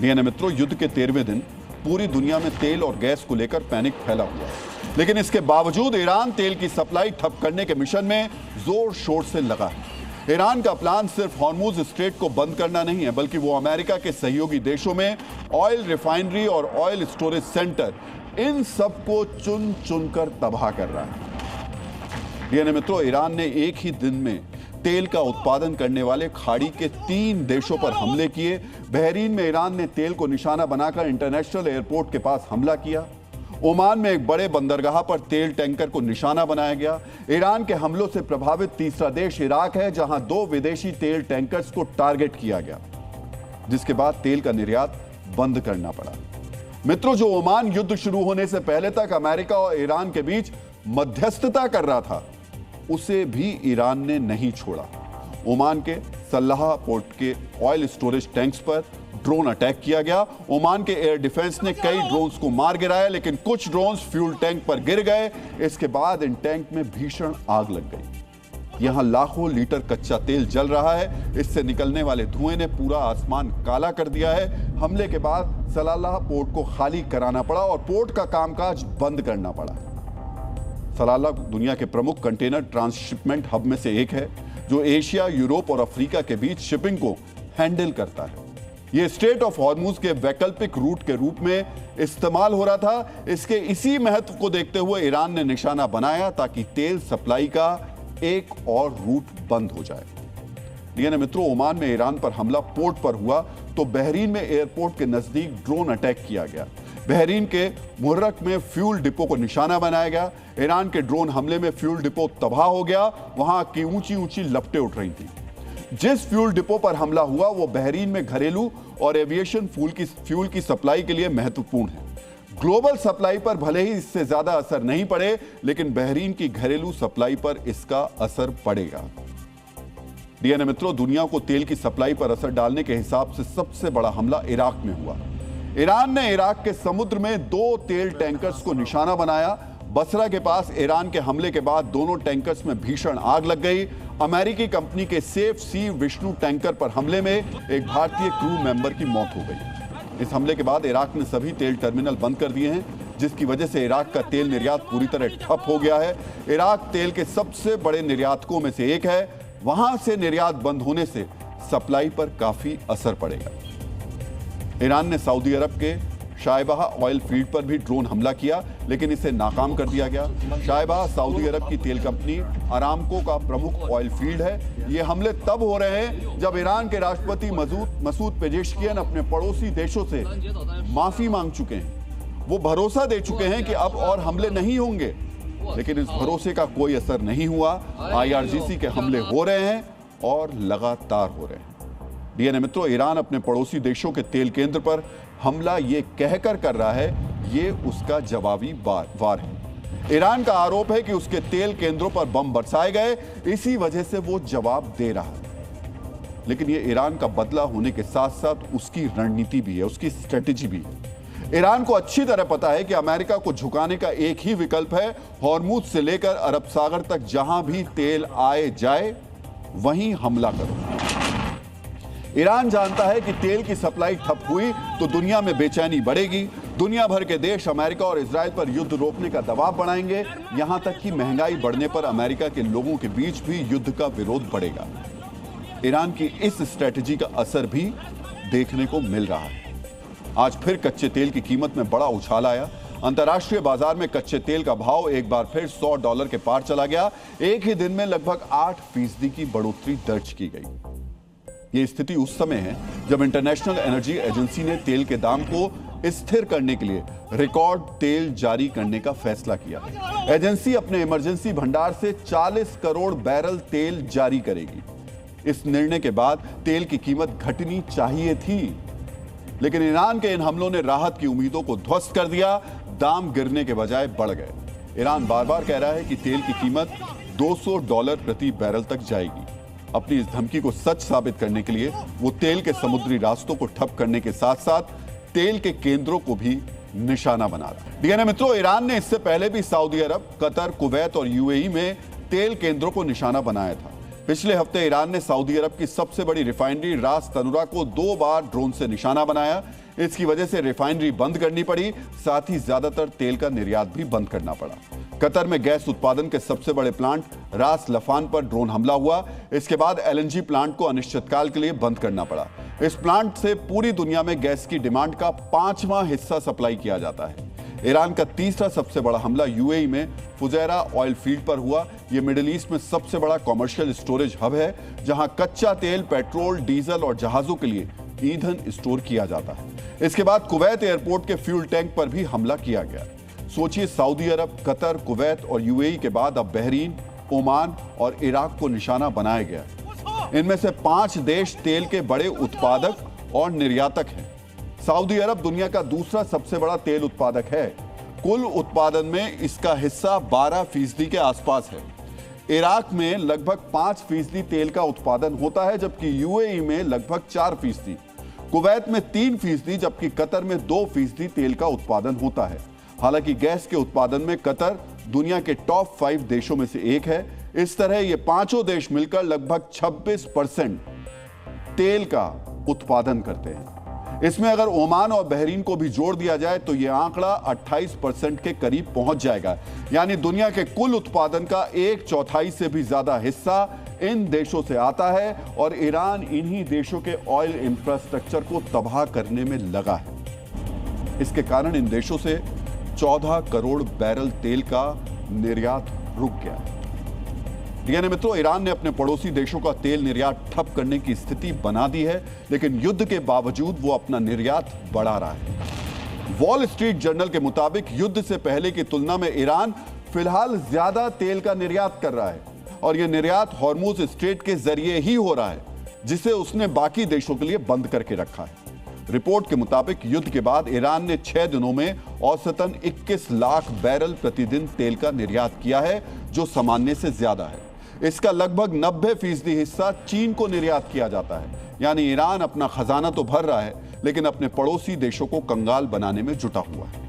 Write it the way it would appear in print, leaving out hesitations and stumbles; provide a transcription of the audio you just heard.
DNA मित्रों, युद्ध के 13वें दिन पूरी दुनिया में तेल और गैस को लेकर पैनिक फैला हुआ है, लेकिन इसके बावजूद ईरान तेल की सप्लाई ठप करने के मिशन में जोर शोर से लगा है। ईरान का प्लान सिर्फ हॉर्मुज स्ट्रेट को बंद करना नहीं है, बल्कि वो अमेरिका के सहयोगी देशों में ऑयल रिफाइनरी और ऑयल स्टोरेज सेंटर, इन सबको चुन चुनकर तबाह कर रहा है। डीएनए मित्रों, ईरान ने एक ही दिन में तेल का उत्पादन करने वाले खाड़ी के 3 देशों पर हमले किए। बहरीन में ईरान ने तेल को निशाना बनाकर इंटरनेशनल एयरपोर्ट के पास हमला किया। ओमान में एक बड़े बंदरगाह पर तेल टैंकर को निशाना बनाया गया। ईरान के हमलों से प्रभावित तीसरा देश इराक है, जहां 2 विदेशी तेल टैंकर्स को टारगेट किया गया, जिसके बाद तेल का निर्यात बंद करना पड़ा। मित्रों, जो ओमान युद्ध शुरू होने से पहले तक अमेरिका और ईरान के बीच मध्यस्थता कर रहा था, उसे भी ईरान ने नहीं छोड़ा। ओमान के सल्लाह पोर्ट के ऑयल स्टोरेज टैंक्स पर ड्रोन अटैक किया गया। ओमान के एयर डिफेंस ने कई ड्रोन्स को मार गिराया, लेकिन कुछ ड्रोन्स फ्यूल टैंक पर गिर गए। इसके बाद इन टैंक में भीषण आग लग गई। यहां लाखों लीटर कच्चा तेल जल रहा है। इससे निकलने वाले धुएं ने पूरा आसमान काला कर दिया है। हमले के बाद सलालाह पोर्ट को खाली कराना पड़ा और पोर्ट का कामकाज बंद करना पड़ा। सलाला दुनिया के प्रमुख कंटेनर ट्रांसशिपमेंट हब में से एक है, जो एशिया, यूरोप और अफ्रीका के बीच शिपिंग को हैंडल करता है। यह स्ट्रेट ऑफ हॉर्मुज के वैकल्पिक रूट के रूप में इस्तेमाल हो रहा था। इसके इसी महत्व को देखते हुए ईरान ने निशाना बनाया ताकि तेल सप्लाई का एक और रूट बंद हो जाए। डीएनए मित्रों, ओमान में ईरान पर हमला पोर्ट पर हुआ तो बहरीन में एयरपोर्ट के नजदीक ड्रोन अटैक किया गया। बहरीन के मुहर्रक में फ्यूल डिपो को निशाना बनाया गया। ईरान के ड्रोन हमले में फ्यूल डिपो तबाह हो गया। वहां की ऊंची ऊंची लपटें उठ रही थी। जिस फ्यूल डिपो पर हमला हुआ वो बहरीन में घरेलू और एविएशन फ्यूल की सप्लाई के लिए महत्वपूर्ण है। ग्लोबल सप्लाई पर भले ही इससे ज्यादा असर नहीं पड़े, लेकिन बहरीन की घरेलू सप्लाई पर इसका असर पड़ेगा। डीएनए मित्रों, दुनिया को तेल की सप्लाई पर असर डालने के हिसाब से सबसे बड़ा हमला इराक में हुआ। ईरान ने इराक के समुद्र में 2 तेल टैंकर्स को निशाना बनाया। बसरा के पास ईरान के हमले के बाद दोनों टैंकर्स में भीषण आग लग गई। अमेरिकी कंपनी के सेफ सी विष्णु टैंकर पर हमले में एक भारतीय क्रू मेंबर की मौत हो गई। इस हमले के बाद इराक ने सभी तेल टर्मिनल बंद कर दिए हैं, जिसकी वजह से इराक का तेल निर्यात पूरी तरह ठप हो गया है। इराक तेल के सबसे बड़े निर्यातकों में से एक है। वहां से निर्यात बंद होने से सप्लाई पर काफी असर पड़ेगा। ईरान ने सऊदी अरब के शायबाह ऑयल फील्ड पर भी ड्रोन हमला किया, लेकिन इसे नाकाम कर दिया गया। शायबाह सऊदी अरब की तेल कंपनी अरामको का प्रमुख ऑयल फील्ड है। ये हमले तब हो रहे हैं जब ईरान के राष्ट्रपति मसूद पेजेश्कियन अपने पड़ोसी देशों से माफी मांग चुके हैं। वो भरोसा दे चुके हैं कि अब और हमले नहीं होंगे, लेकिन इस भरोसे का कोई असर नहीं हुआ। IRGC के हमले हो रहे हैं और लगातार हो रहे हैं। डीएनए मित्रों, ईरान अपने पड़ोसी देशों के तेल केंद्र पर हमला ये कहकर कर रहा है, ये उसका जवाबी वार है। ईरान का आरोप है कि उसके तेल केंद्रों पर बम बरसाए गए, इसी वजह से वो जवाब दे रहा है। लेकिन ये ईरान का बदला होने के साथ साथ उसकी रणनीति भी है, उसकी स्ट्रेटेजी भी है। ईरान को अच्छी तरह पता है कि अमेरिका को झुकाने का एक ही विकल्प है, हॉर्मुज से लेकर अरब सागर तक जहां भी तेल आए जाए वहीं हमला करो। ईरान जानता है कि तेल की सप्लाई ठप हुई तो दुनिया में बेचैनी बढ़ेगी। दुनिया भर के देश अमेरिका और इजराइल पर युद्ध रोकने का दबाव बढ़ाएंगे। यहां तक कि महंगाई बढ़ने पर अमेरिका के लोगों के बीच भी युद्ध का विरोध बढ़ेगा। ईरान की इस स्ट्रेटजी का असर भी देखने को मिल रहा है। आज फिर कच्चे तेल की कीमत में बड़ा उछाल आया। अंतर्राष्ट्रीय बाजार में कच्चे तेल का भाव एक बार फिर $100 के पार चला गया। एक ही दिन में लगभग 8% की बढ़ोतरी दर्ज की गई। यह स्थिति उस समय है जब इंटरनेशनल एनर्जी एजेंसी ने तेल के दाम को स्थिर करने के लिए रिकॉर्ड तेल जारी करने का फैसला किया है। एजेंसी अपने इमरजेंसी भंडार से 40 करोड़ बैरल तेल जारी करेगी। इस निर्णय के बाद तेल की कीमत घटनी चाहिए थी, लेकिन ईरान के इन हमलों ने राहत की उम्मीदों को ध्वस्त कर दिया। दाम गिरने के बजाय बढ़ गए। ईरान बार बार कह रहा है कि तेल की कीमत $200 प्रति बैरल तक जाएगी। अपनी इस धमकी को सच साबित करने के लिए वो तेल के समुद्री रास्तों को ठप करने के साथ साथ तेल के केंद्रों को भी निशाना बना रहा है। डीएनए मित्रों, ईरान ने इससे पहले भी सऊदी अरब, कतर, कुवैत और UAE में तेल केंद्रों को निशाना बनाया था। पिछले हफ्ते ईरान ने सऊदी अरब की सबसे बड़ी रिफाइनरी रास तनुरा को 2 बार ड्रोन से निशाना बनाया। इसकी वजह से रिफाइनरी बंद करनी पड़ी, साथ ही ज्यादातर तेल का निर्यात भी बंद करना पड़ा। कतर में गैस उत्पादन के सबसे बड़े प्लांट रास लफान पर ड्रोन हमला हुआ। इसके बाद एलएनजी प्लांट को अनिश्चितकाल के लिए बंद करना पड़ा। इस प्लांट से पूरी दुनिया में गैस की डिमांड का 5वां हिस्सा सप्लाई किया जाता है। ईरान का तीसरा सबसे बड़ा हमला यूएई में फुजैरा ऑयल फील्ड पर हुआ। यह मिडिल ईस्ट में सबसे बड़ा कॉमर्शियल स्टोरेज हब है, जहां कच्चा तेल, पेट्रोल, डीजल और जहाजों के लिए ईंधन स्टोर किया जाता है। इसके बाद कुवैत एयरपोर्ट के फ्यूल टैंक पर भी हमला किया गया। सोचिए, सऊदी अरब, कतर, कुवैत और यूएई के बाद अब बहरीन, ओमान और इराक को निशाना बनाया गया। इनमें से 5 देश तेल के बड़े उत्पादक और निर्यातक हैं। सऊदी अरब दुनिया का दूसरा सबसे बड़ा तेल उत्पादक है। कुल उत्पादन में इसका हिस्सा 12% के आसपास है। इराक में लगभग 5% तेल का उत्पादन होता है, जबकि यूएई में लगभग 4%, कुवैत में 3%, जबकि कतर में 2% तेल का उत्पादन होता है। हालांकि गैस के उत्पादन में कतर दुनिया के टॉप 5 देशों में से एक है। इस तरह ये पांचों देश मिलकर लगभग 26% तेल का उत्पादन करते हैं। इसमें अगर ओमान और बहरीन को भी जोड़ दिया जाए तो यह आंकड़ा 28% के करीब पहुंच जाएगा। यानी दुनिया के कुल उत्पादन का 1/4 से भी ज्यादा हिस्सा इन देशों से आता है और ईरान इन्हीं देशों के ऑयल इंफ्रास्ट्रक्चर को तबाह करने में लगा है। इसके कारण इन देशों से 14 करोड़ बैरल तेल का निर्यात रुक गया। यानी मित्रों, ईरान ने अपने पड़ोसी देशों का तेल निर्यात ठप करने की स्थिति बना दी है, लेकिन युद्ध के बावजूद वो अपना निर्यात बढ़ा रहा है। वॉल स्ट्रीट जर्नल के मुताबिक युद्ध से पहले की तुलना में ईरान फिलहाल ज्यादा तेल का निर्यात कर रहा है और यह निर्यात हॉर्मुज स्ट्रेट के जरिए ही हो रहा है, जिसे उसने बाकी देशों के लिए बंद करके रखा है। रिपोर्ट के मुताबिक युद्ध के बाद ईरान ने 6 दिनों में औसतन 21 लाख बैरल प्रतिदिन तेल का निर्यात किया है, जो सामान्य से ज्यादा है। इसका लगभग 90% हिस्सा चीन को निर्यात किया जाता है। यानी ईरान अपना खजाना तो भर रहा है, लेकिन अपने पड़ोसी देशों को कंगाल बनाने में जुटा हुआ है।